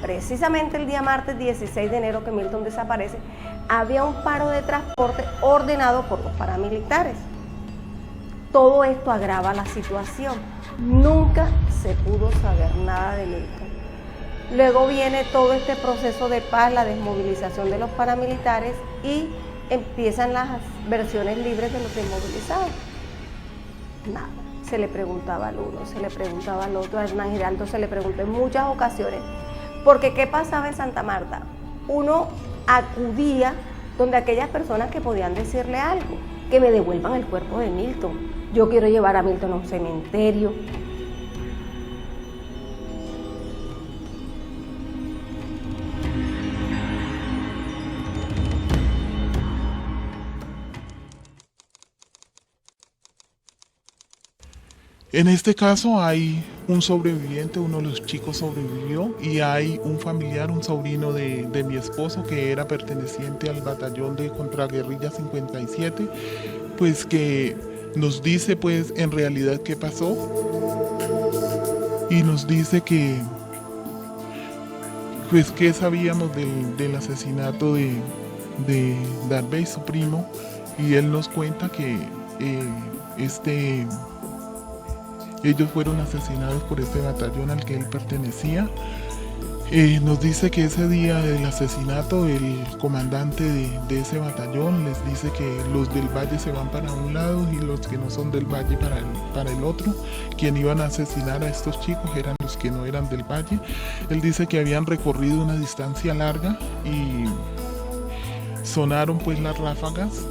precisamente el día martes 16 de enero que Milton desaparece, había un paro de transporte ordenado por los paramilitares. Todo esto agrava la situación. Nunca se pudo saber nada de Milton. Luego viene todo este proceso de paz, la desmovilización de los paramilitares y empiezan las versiones libres de los desmovilizados. Nada. Se le preguntaba al uno, se le preguntaba al otro, a Hernán Giraldo se le preguntó en muchas ocasiones. Porque ¿qué pasaba en Santa Marta? Uno acudía donde aquellas personas que podían decirle algo, que me devuelvan el cuerpo de Milton. Yo quiero llevar a Milton a un cementerio. En este caso hay un sobreviviente, uno de los chicos sobrevivió y hay un familiar, un sobrino de mi esposo que era perteneciente al batallón de contraguerrilla 57, pues que nos dice pues en realidad qué pasó y nos dice que pues qué sabíamos del asesinato de Darby, su primo, y él nos cuenta que ellos fueron asesinados por este batallón al que él pertenecía. Nos dice que ese día del asesinato el comandante de ese batallón les dice que los del valle se van para un lado y los que no son del valle para el otro. Quien iban a asesinar a estos chicos eran los que no eran del valle. Él dice que habían recorrido una distancia larga y sonaron pues las ráfagas.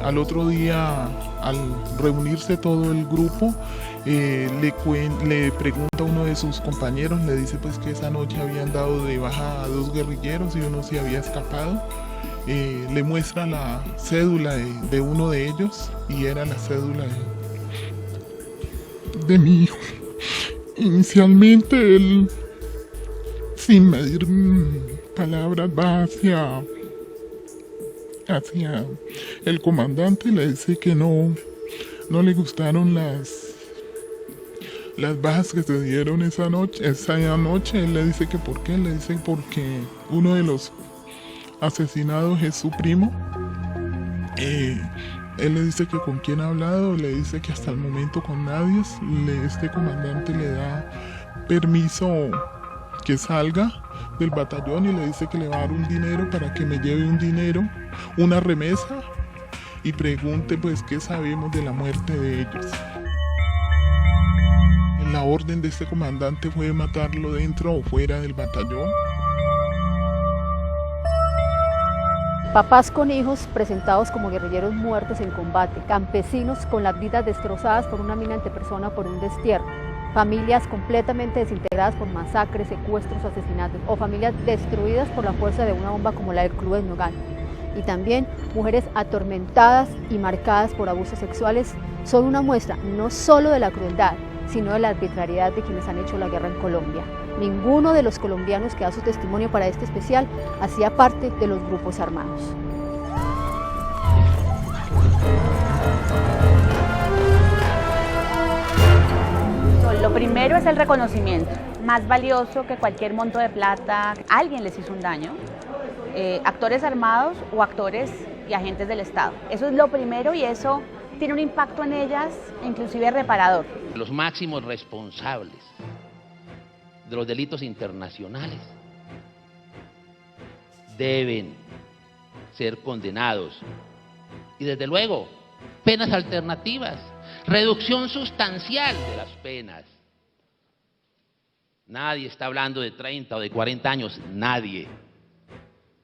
Al otro día, al reunirse todo el grupo, le pregunta a uno de sus compañeros, le dice pues que esa noche habían dado de baja a 2 guerrilleros y uno se había escapado. Le muestra la cédula de uno de ellos y era la cédula de mi hijo. Inicialmente él, sin medir palabras, va hacia el comandante y le dice que no le gustaron las bajas que se dieron esa noche. Él le dice que por qué, le dice porque uno de los asesinados es su primo. Él le dice que con quién ha hablado, le dice que hasta el momento con nadie. Este comandante le da permiso que salga del batallón y le dice que le va a dar un dinero para que me lleve un dinero, una remesa, y pregunte pues qué sabemos de la muerte de ellos. La orden de este comandante fue matarlo dentro o fuera del batallón. Papás con hijos presentados como guerrilleros muertos en combate, campesinos con las vidas destrozadas por una mina antepersona o por un destierro, familias completamente desintegradas por masacres, secuestros o asesinatos, o familias destruidas por la fuerza de una bomba como la del Club del Nogal. Y también mujeres atormentadas y marcadas por abusos sexuales son una muestra no solo de la crueldad, sino de la arbitrariedad de quienes han hecho la guerra en Colombia. Ninguno de los colombianos que da su testimonio para este especial hacía parte de los grupos armados. Lo primero es el reconocimiento, más valioso que cualquier monto de plata. Alguien les hizo un daño, actores armados o actores y agentes del Estado. Eso es lo primero y eso tiene un impacto en ellas, inclusive reparador. Los máximos responsables de los delitos internacionales deben ser condenados. Y desde luego, penas alternativas, reducción sustancial de las penas. Nadie está hablando de 30 o de 40 años, nadie.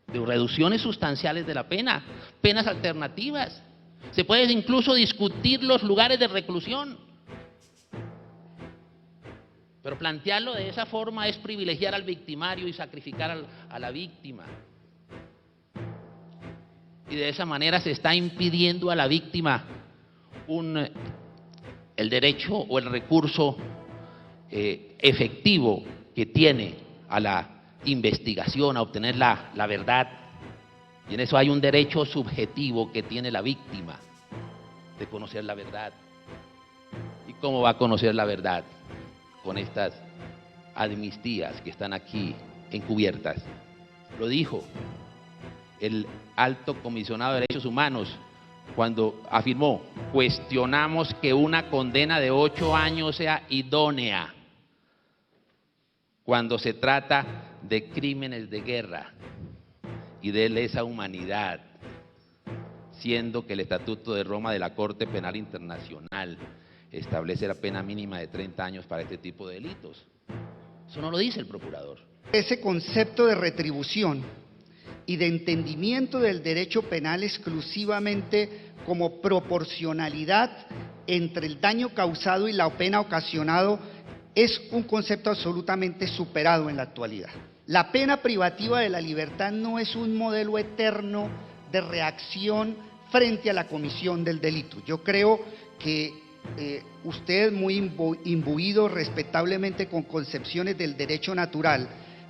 De reducciones sustanciales de la pena, penas alternativas. Se puede incluso discutir los lugares de reclusión. Pero plantearlo de esa forma es privilegiar al victimario y sacrificar a la víctima. Y de esa manera se está impidiendo a la víctima el derecho o el recurso efectivo que tiene a la investigación, a obtener la verdad. Y en eso hay un derecho subjetivo que tiene la víctima de conocer la verdad. ¿Y cómo va a conocer la verdad? Con estas amnistías que están aquí encubiertas. Lo dijo el alto comisionado de Derechos Humanos cuando afirmó: cuestionamos que una condena de 8 años sea idónea cuando se trata de crímenes de guerra y de lesa humanidad, siendo que el Estatuto de Roma de la Corte Penal Internacional establece la pena mínima de 30 años para este tipo de delitos. Eso no lo dice el procurador. Ese concepto de retribución y de entendimiento del derecho penal exclusivamente como proporcionalidad entre el daño causado y la pena ocasionado es un concepto absolutamente superado en la actualidad. La pena privativa de la libertad no es un modelo eterno de reacción frente a la comisión del delito. Yo creo que usted, muy imbuido respetablemente con concepciones del derecho natural,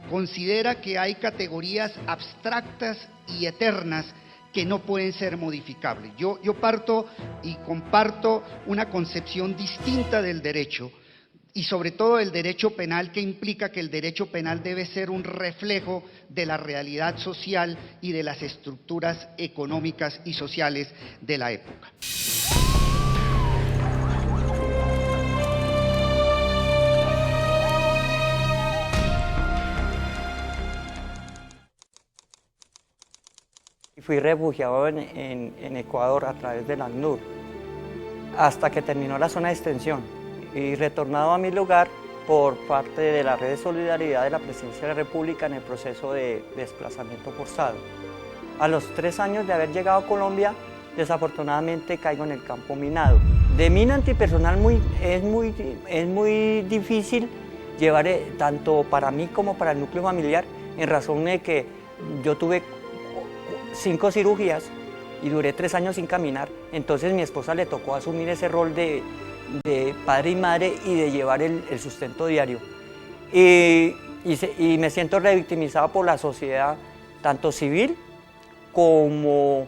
considera que hay categorías abstractas y eternas que no pueden ser modificables. Yo parto y comparto una concepción distinta del derecho, y sobre todo del derecho penal, que implica que el derecho penal debe ser un reflejo de la realidad social y de las estructuras económicas y sociales de la época. Fui refugiado en Ecuador a través del ACNUR, hasta que terminó la zona de extensión, y retornado a mi lugar por parte de la Red de Solidaridad de la Presidencia de la República en el proceso de desplazamiento forzado. A los 3 años de haber llegado a Colombia, desafortunadamente caigo en el campo minado. De mina antipersonal es muy difícil llevar, tanto para mí como para el núcleo familiar, en razón de que yo tuve 5 cirugías y duré 3 años sin caminar. Entonces mi esposa le tocó asumir ese rol de padre y madre y de llevar el sustento diario. Y me siento revictimizado por la sociedad, tanto civil como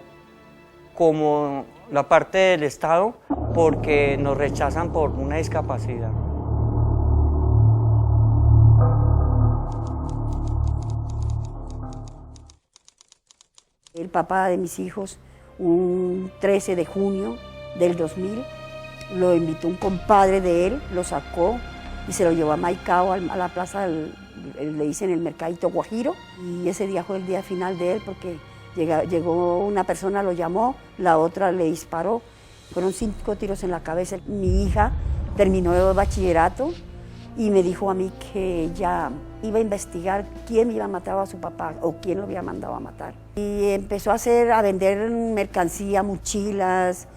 la parte del Estado, porque nos rechazan por una discapacidad. El papá de mis hijos, un 13 de junio del 2000, lo invitó un compadre de él, lo sacó y se lo llevó a Maicao, a la plaza, le dicen el Mercadito Guajiro, y ese día fue el día final de él, porque llegó una persona, lo llamó, la otra le disparó, fueron 5 tiros en la cabeza. Mi hija terminó el bachillerato y me dijo a mí que ella iba a investigar quién iba a matar a su papá o quién lo había mandado a matar. Y empezó a vender mercancía, mochilas,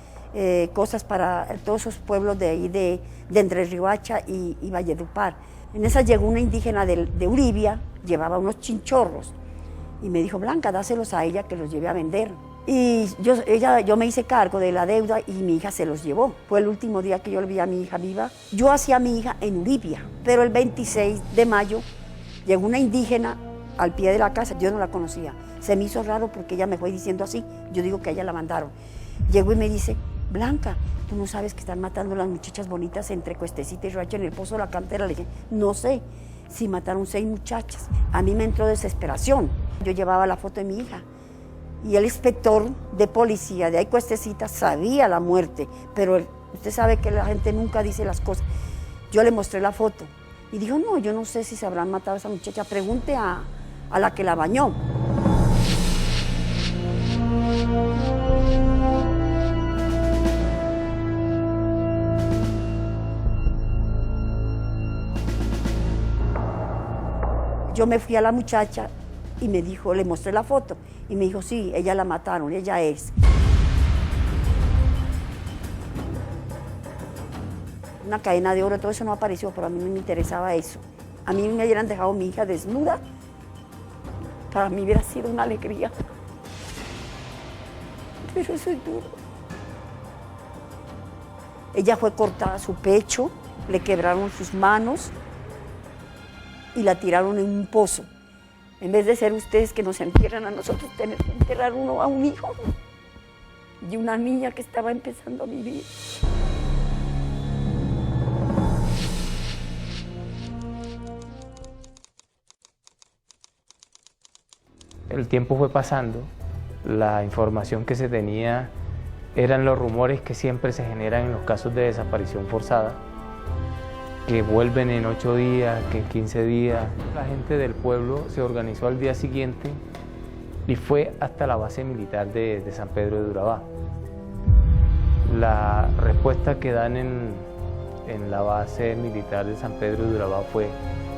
cosas para todos esos pueblos de ahí, de Entre Riohacha y Valledupar. En esa llegó una indígena de Uribia, llevaba unos chinchorros, y me dijo: Blanca, dáselos a ella que los lleve a vender. Y yo me hice cargo de la deuda y mi hija se los llevó. Fue el último día que yo le vi a mi hija viva. Yo hacía a mi hija en Uribia, pero el 26 de mayo llegó una indígena al pie de la casa, yo no la conocía. Se me hizo raro porque ella me fue diciendo así, yo digo que a ella la mandaron. Llegó y me dice: Blanca, ¿tú no sabes que están matando a las muchachas bonitas entre Cuestecita y Riohacha en el Pozo de la Cantera? Le dije: no sé, si mataron 6 muchachas. A mí me entró desesperación. Yo llevaba la foto de mi hija y el inspector de policía de ahí Cuestecita sabía la muerte, pero usted sabe que la gente nunca dice las cosas. Yo le mostré la foto y dijo: no, yo no sé si se habrán matado a esa muchacha, pregunte a la que la bañó. Yo me fui a la muchacha y me dijo, le mostré la foto y me dijo: sí, ella la mataron, ella es. Una cadena de oro, todo eso no apareció, pero a mí no me interesaba eso. A mí me hubieran dejado mi hija desnuda, para mí hubiera sido una alegría. Pero eso es duro. Ella fue cortada a su pecho, le quebraron sus manos y la tiraron en un pozo. En vez de ser ustedes que nos entierran a nosotros, tener que enterrar uno a un hijo y una niña que estaba empezando a vivir. El tiempo fue pasando, la información que se tenía eran los rumores que siempre se generan en los casos de desaparición forzada, que vuelven en 8 días, que en 15 días. La gente del pueblo se organizó al día siguiente y fue hasta la base militar de San Pedro de Urabá. La respuesta que dan en la base militar de San Pedro de Urabá fue: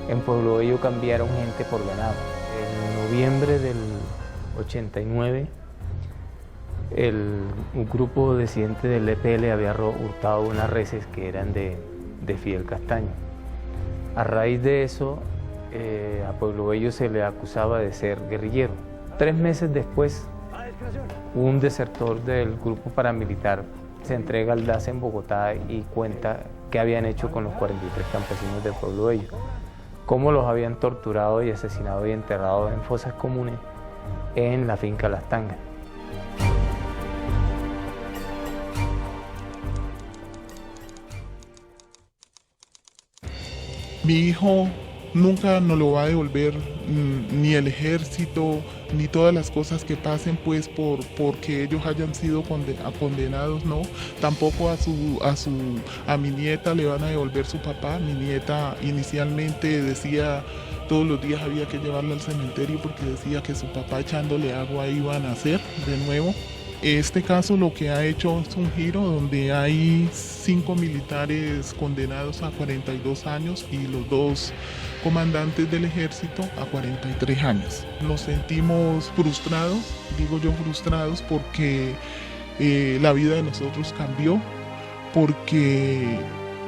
en Pueblo Bello cambiaron gente por ganado. En noviembre del 89, un grupo disidente del EPL había hurtado unas reses que eran de Fidel Castaño. A raíz de eso, a Pueblo Bello se le acusaba de ser guerrillero. 3 meses después, un desertor del grupo paramilitar se entrega al DAS en Bogotá y cuenta qué habían hecho con los 43 campesinos de Pueblo Bello, cómo los habían torturado y asesinado y enterrado en fosas comunes en la finca Las Tangas. Mi hijo nunca nos lo va a devolver ni el ejército, ni todas las cosas que pasen pues porque ellos hayan sido condenados, no. Tampoco a mi nieta le van a devolver su papá. Mi nieta inicialmente decía, todos los días había que llevarla al cementerio porque decía que su papá echándole agua iba a nacer de nuevo. Este caso lo que ha hecho es un giro donde hay 5 militares condenados a 42 años y los 2 comandantes del ejército a 43 años. Nos sentimos frustrados, digo yo frustrados, porque la vida de nosotros cambió, porque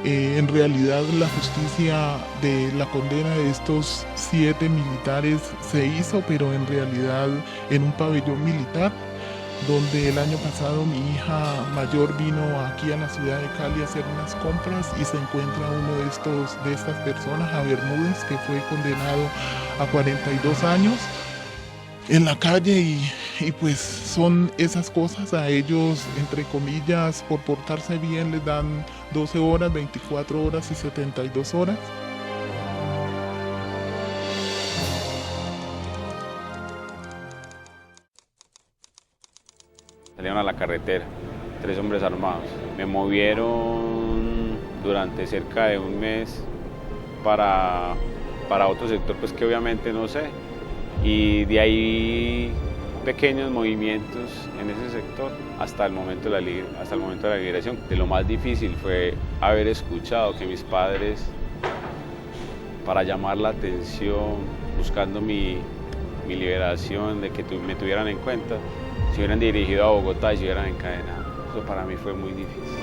en realidad la justicia de la condena de estos 7 militares se hizo, pero en realidad en un pabellón militar, donde el año pasado mi hija mayor vino aquí a la ciudad de Cali a hacer unas compras y se encuentra uno de estas personas, a Bermúdez, que fue condenado a 42 años en la calle y pues son esas cosas. A ellos, entre comillas, por portarse bien les dan 12 horas, 24 horas y 72 horas. Salieron a la carretera, 3 hombres armados. Me movieron durante cerca de un mes para otro sector, pues que obviamente no sé. Y de ahí pequeños movimientos en ese sector hasta el momento de la liberación. De lo más difícil fue haber escuchado que mis padres, para llamar la atención, buscando mi liberación, de que me tuvieran en cuenta, se hubieran dirigido a Bogotá y se hubieran encadenado. Eso para mí fue muy difícil.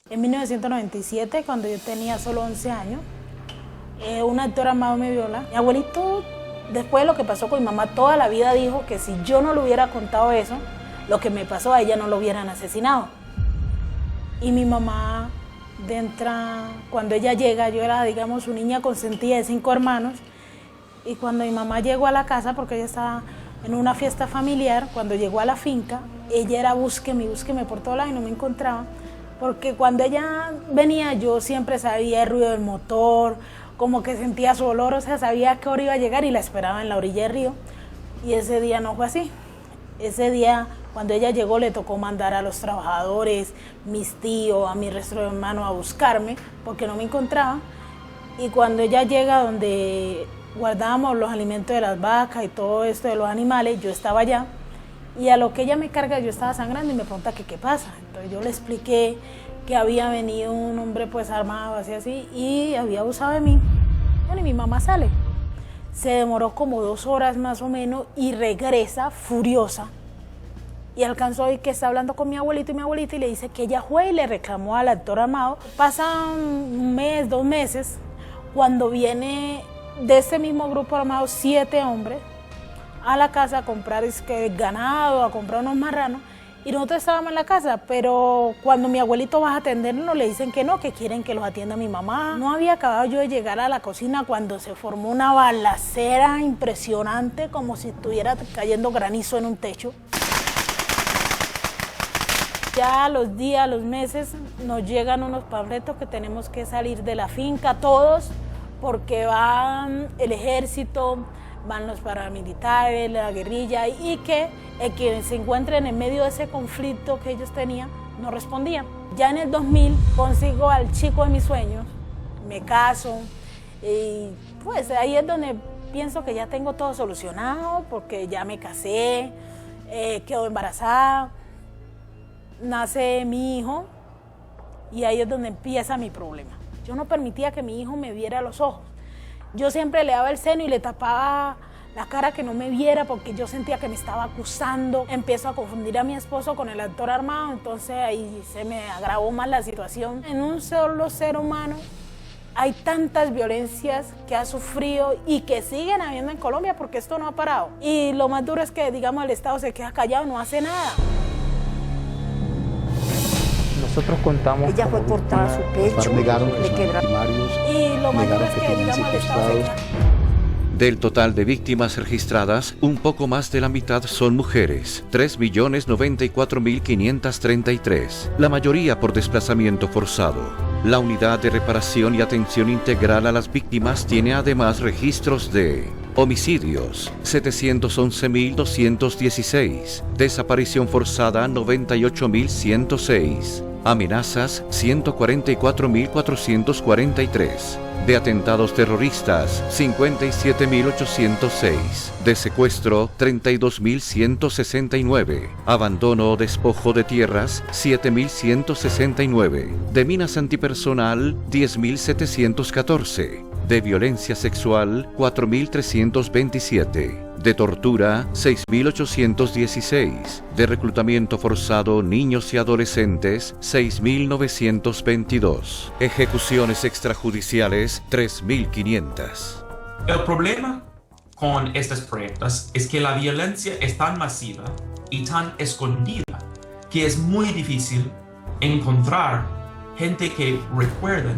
En 1997, cuando yo tenía solo 11 años, un actor armado me viola. Mi abuelito, después de lo que pasó con mi mamá, toda la vida dijo que si yo no le hubiera contado eso, lo que me pasó a ella no lo hubieran asesinado. Y mi mamá, cuando ella llega, yo era, digamos, su niña consentida de 5 hermanos, y cuando mi mamá llegó a la casa, porque ella estaba en una fiesta familiar, cuando llegó a la finca, ella era búsqueme por todos lados y no me encontraba, porque cuando ella venía yo siempre sabía el ruido del motor, como que sentía su olor, o sea, sabía a qué hora iba a llegar y la esperaba en la orilla del río, y ese día no fue así. Ese día, cuando ella llegó, le tocó mandar a los trabajadores, mis tíos, a mi resto de hermanos a buscarme, porque no me encontraba. Y cuando ella llega donde guardábamos los alimentos de las vacas y todo esto de los animales, yo estaba allá. Y a lo que ella me carga, yo estaba sangrando y me pregunta que qué pasa. Entonces yo le expliqué que había venido un hombre pues armado, así, y había abusado de mí. Bueno, y mi mamá sale. Se demoró como 2 horas más o menos y regresa furiosa. Y alcanzó a oír que está hablando con mi abuelito y mi abuelita y le dice que ella fue y le reclamó al actor armado. Pasan 1 mes, 2 meses, cuando viene de ese mismo grupo armado 7 hombres a la casa a comprar ganado, a comprar unos marranos. Y nosotros estábamos en la casa, pero cuando mi abuelito va a atendernos le dicen que no, que quieren que los atienda mi mamá. No había acabado yo de llegar a la cocina cuando se formó una balacera impresionante, como si estuviera cayendo granizo en un techo. Ya a los días, a los meses, nos llegan unos panfletos que tenemos que salir de la finca todos, porque van el ejército, van los paramilitares, la guerrilla, y que quienes se encuentren en medio de ese conflicto que ellos tenían, no respondían. Ya en el 2000 consigo al chico de mis sueños, me caso, y pues ahí es donde pienso que ya tengo todo solucionado, porque ya me casé, quedo embarazada, nace mi hijo, y ahí es donde empieza mi problema. Yo no permitía que mi hijo me viera los ojos. Yo siempre le daba el seno y le tapaba la cara que no me viera porque yo sentía que me estaba acusando. Empiezo a confundir a mi esposo con el actor armado, entonces ahí se me agravó más la situación. En un solo ser humano hay tantas violencias que ha sufrido y que siguen habiendo en Colombia porque esto no ha parado. Y lo más duro es que, digamos, el Estado se queda callado, no hace nada. Nosotros contamos. Ella fue cortada a su pecho, le quebraron. Y lo más duro es que, digamos, el Estado se queda. Del total de víctimas registradas, un poco más de la mitad son mujeres, 3.094.533, la mayoría por desplazamiento forzado. La Unidad de Reparación y Atención Integral a las Víctimas tiene además registros de homicidios, 711.216, desaparición forzada, 98.106, amenazas, 144.443, de atentados terroristas, 57.806, de secuestro, 32.169, abandono o despojo de tierras, 7.169, de minas antipersonal, 10.714, de violencia sexual, 4.327, de tortura, 6.816, de reclutamiento forzado niños y adolescentes, 6.922, ejecuciones extrajudiciales, 3.500. El problema con estos proyectos es que la violencia es tan masiva y tan escondida que es muy difícil encontrar gente que recuerden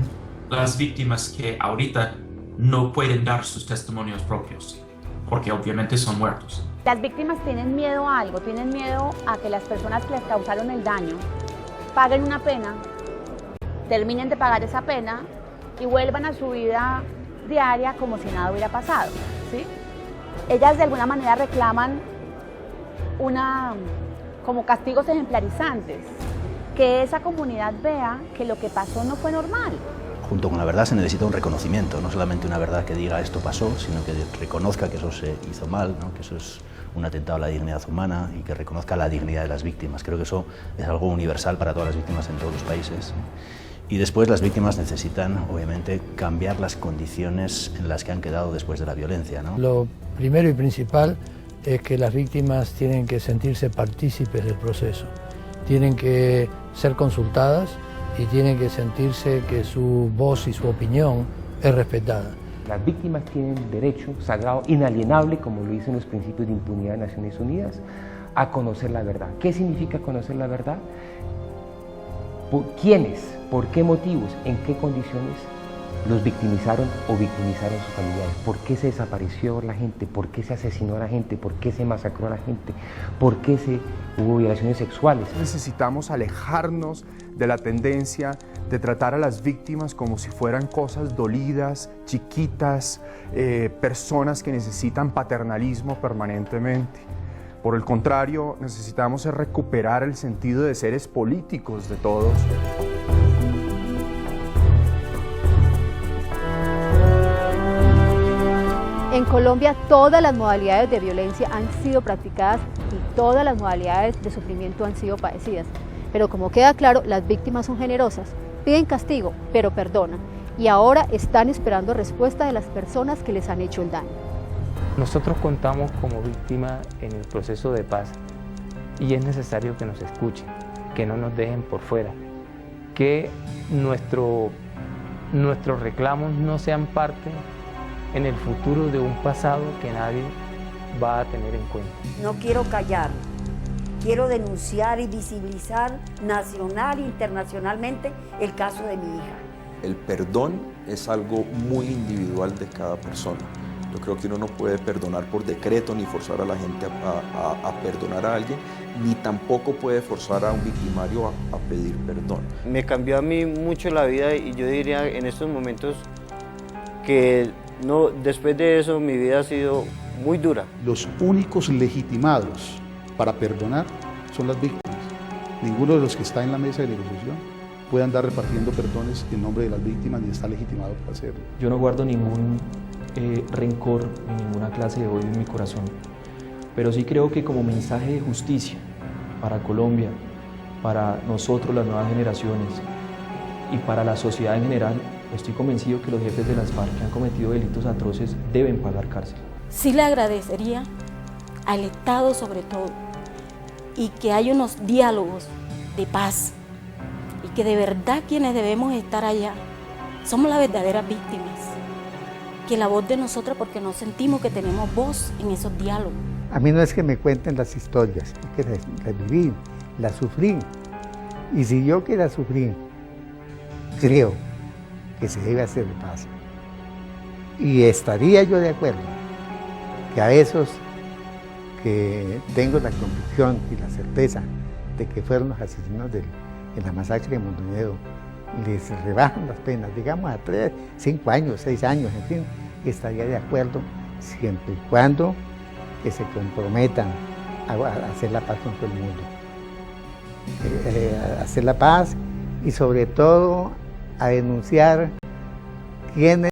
las víctimas que ahorita no pueden dar sus testimonios propios, porque obviamente son muertos. Las víctimas tienen miedo a algo, tienen miedo a que las personas que les causaron el daño paguen una pena, terminen de pagar esa pena y vuelvan a su vida diaria como si nada hubiera pasado, ¿sí? Ellas de alguna manera reclaman como castigos ejemplarizantes, que esa comunidad vea que lo que pasó no fue normal. Junto con la verdad se necesita un reconocimiento, no solamente una verdad que diga esto pasó, sino que reconozca que eso se hizo mal, ¿no? Que eso es un atentado a la dignidad humana y que reconozca la dignidad de las víctimas. Creo que eso es algo universal para todas las víctimas en todos los países. Y después las víctimas necesitan, obviamente, cambiar las condiciones en las que han quedado después de la violencia, ¿no? Lo primero y principal es que las víctimas tienen que sentirse partícipes del proceso, tienen que ser consultadas y tienen que sentirse que su voz y su opinión es respetada. Las víctimas tienen derecho sagrado, inalienable, como lo dicen los principios de impunidad de Naciones Unidas, a conocer la verdad. ¿Qué significa conocer la verdad? ¿Quiénes? ¿Por qué motivos? ¿En qué condiciones los victimizaron o victimizaron sus familiares? ¿Por qué se desapareció la gente? ¿Por qué se asesinó a la gente? ¿Por qué se masacró a la gente? ¿Por qué hubo violaciones sexuales? Necesitamos alejarnos de la tendencia de tratar a las víctimas como si fueran cosas dolidas, chiquitas, personas que necesitan paternalismo permanentemente. Por el contrario, necesitamos recuperar el sentido de seres políticos de todos. En Colombia todas las modalidades de violencia han sido practicadas y todas las modalidades de sufrimiento han sido padecidas. Pero como queda claro, las víctimas son generosas, piden castigo, pero perdonan. Y ahora están esperando respuesta de las personas que les han hecho el daño. Nosotros contamos como víctima en el proceso de paz y es necesario que nos escuchen, que no nos dejen por fuera, que nuestros reclamos no sean parte en el futuro de un pasado que nadie va a tener en cuenta. No quiero callar, quiero denunciar y visibilizar nacional e internacionalmente el caso de mi hija. El perdón es algo muy individual de cada persona. Yo creo que uno no puede perdonar por decreto ni forzar a la gente a perdonar a alguien. ni tampoco puede forzar a un victimario a pedir perdón. Me cambió a mí mucho la vida y yo diría en estos momentos que no, después de eso mi vida ha sido muy dura. Los únicos legitimados para perdonar son las víctimas. Ninguno de los que está en la mesa de negociación puede andar repartiendo perdones en nombre de las víctimas ni está legitimado para hacerlo. Yo no guardo ningún rencor ni ninguna clase de odio en mi corazón, pero sí creo que como mensaje de justicia para Colombia, para nosotros las nuevas generaciones y para la sociedad en general, estoy convencido que los jefes de las FARC que han cometido delitos atroces deben pagar cárcel. Sí le agradecería al Estado sobre todo y que haya unos diálogos de paz y que de verdad quienes debemos estar allá somos las verdaderas víctimas, que la voz de nosotros, porque no sentimos que tenemos voz en esos diálogos. A mí no es que me cuenten las historias, es que las viví, las sufrí. Y si yo que las sufrí, creo que se debe hacer paz. Y estaría yo de acuerdo que a esos que tengo la convicción y la certeza de que fueron los asesinos en la masacre de Mondoñedo, les rebajan las penas, digamos a 3, 5 años, 6 años, en fin, estaría de acuerdo siempre y cuando que se comprometan a hacer la paz con todo el mundo. A hacer la paz y sobre todo a denunciar quiénes